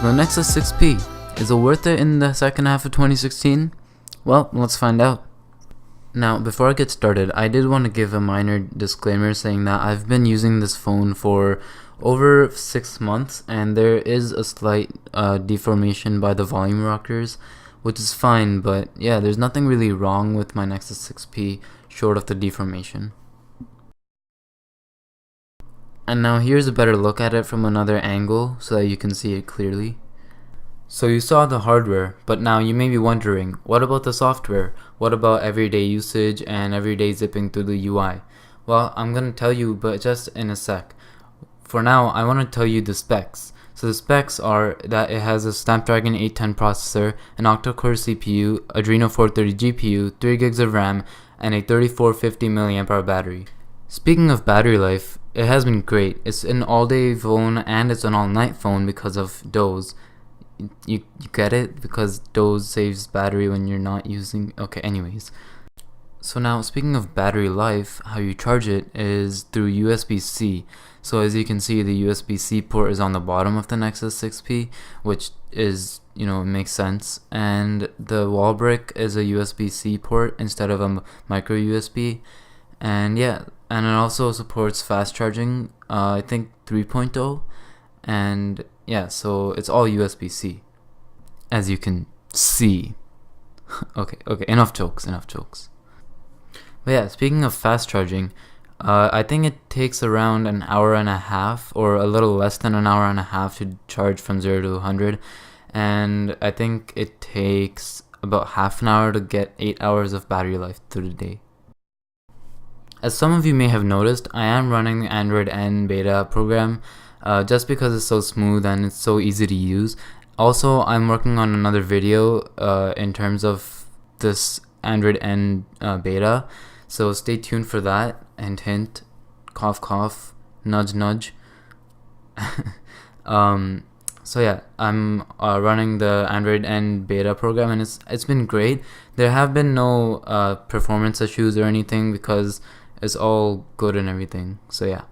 the Nexus 6P, is it worth it in the second half of 2016? Well, let's find out. Now, before I get started, I did want to give a minor disclaimer saying that I've been using this phone for over 6 months and there is a slight deformation by the volume rockers, which is fine, but yeah, there's nothing really wrong with my Nexus 6P short of the deformation. And now here's a better look at it from another angle so that you can see it clearly. So you saw the hardware, but now you may be wondering, what about the software? What about everyday usage and everyday zipping through the UI? Well, I'm gonna tell you, but just in a sec. For now, I want to tell you the specs. So the specs are that it has a Snapdragon 810 processor, an octa-core CPU, Adreno 430 GPU, 3 gigs of RAM, and a 3450 mAh battery. Speaking of battery life, it has been great. It's an all-day phone and it's an all-night phone because of Doze. You get it? Because Doze saves battery when you're not using... Okay, anyways. So now, speaking of battery life, how you charge it is through USB-C. So as you can see, the USB-C port is on the bottom of the Nexus 6P, which is, makes sense. And the wall brick is a USB-C port instead of a micro USB. And yeah, and it also supports fast charging, I think 3.0. And yeah, so it's all USB-C, as you can see. okay, enough jokes. But yeah, speaking of fast charging, I think it takes around an hour and a half, or a little less than an hour and a half to charge from 0 to 100. And I think it takes about half an hour to get 8 hours of battery life through the day. As some of you may have noticed, I am running the Android N beta program just because it's so smooth and it's so easy to use. Also, I'm working on another video in terms of this Android N beta, so stay tuned for that. And hint, cough cough, nudge nudge. So yeah, I'm running the Android N beta program and it's been great. There have been no performance issues or anything because it's all good and everything. So yeah.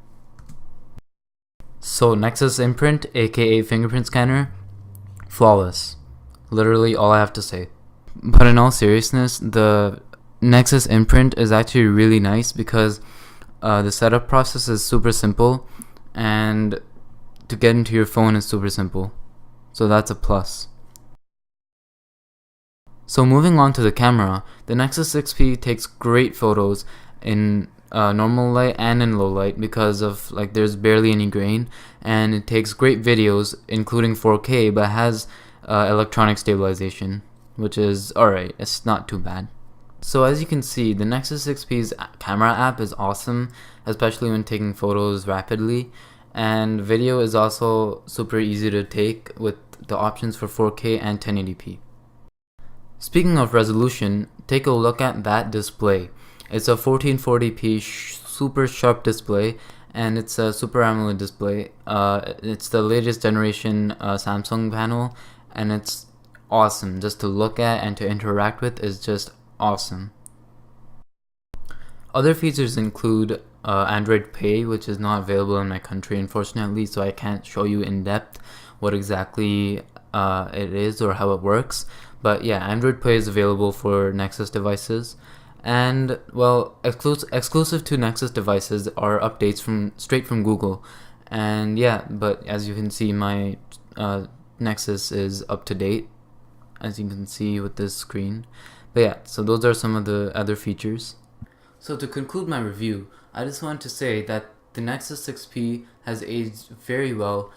So Nexus Imprint, aka Fingerprint Scanner, flawless. Literally all I have to say. But in all seriousness, the Nexus Imprint is actually really nice because the setup process is super simple and to get into your phone is super simple. So that's a plus. So moving on to the camera, the Nexus 6P takes great photos in normal light and in low light because of there's barely any grain, and it takes great videos including 4K but has electronic stabilization, which is alright, it's not too bad. So as you can see, the Nexus 6P's camera app is awesome, especially when taking photos rapidly, and video is also super easy to take with the options for 4K and 1080p. Speaking of resolution, take a look at that display. It's a 1440p super sharp display, and it's a Super AMOLED display. It's the latest generation Samsung panel, and it's awesome. Just to look at and to interact with is just awesome. Other features include Android Pay, which is not available in my country unfortunately, so I can't show you in depth what exactly it is or how it works. But yeah, Android Pay is available for Nexus devices. And well, exclusive to Nexus devices are updates straight from Google. And yeah, but as you can see, my Nexus is up to date, as you can see with this screen. But yeah, so those are some of the other features. So to conclude my review, I just want to say that the Nexus 6P has aged very well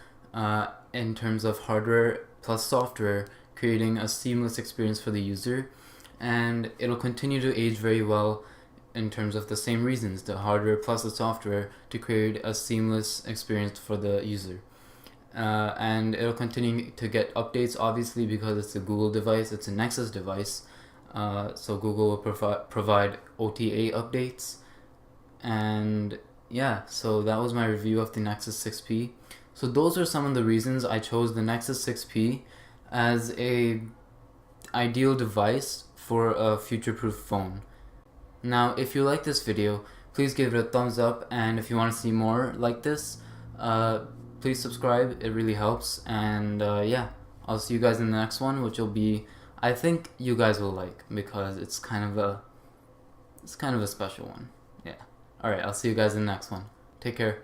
in terms of hardware plus software, creating a seamless experience for the user. And it'll continue to age very well in terms of the same reasons, the hardware plus the software, to create a seamless experience for the user. And it'll continue to get updates, obviously, because it's a Google device, it's a Nexus device. So Google will provide OTA updates. And yeah, so that was my review of the Nexus 6P. So those are some of the reasons I chose the Nexus 6P as a ideal device for a future-proof phone. Now, if you like this video, please give it a thumbs up, and if you want to see more like this, please subscribe. It really helps. And yeah, I'll see you guys in the next one, which will be, I think you guys will like, because it's kind of a special one. Yeah. Alright, I'll see you guys in the next one. Take care.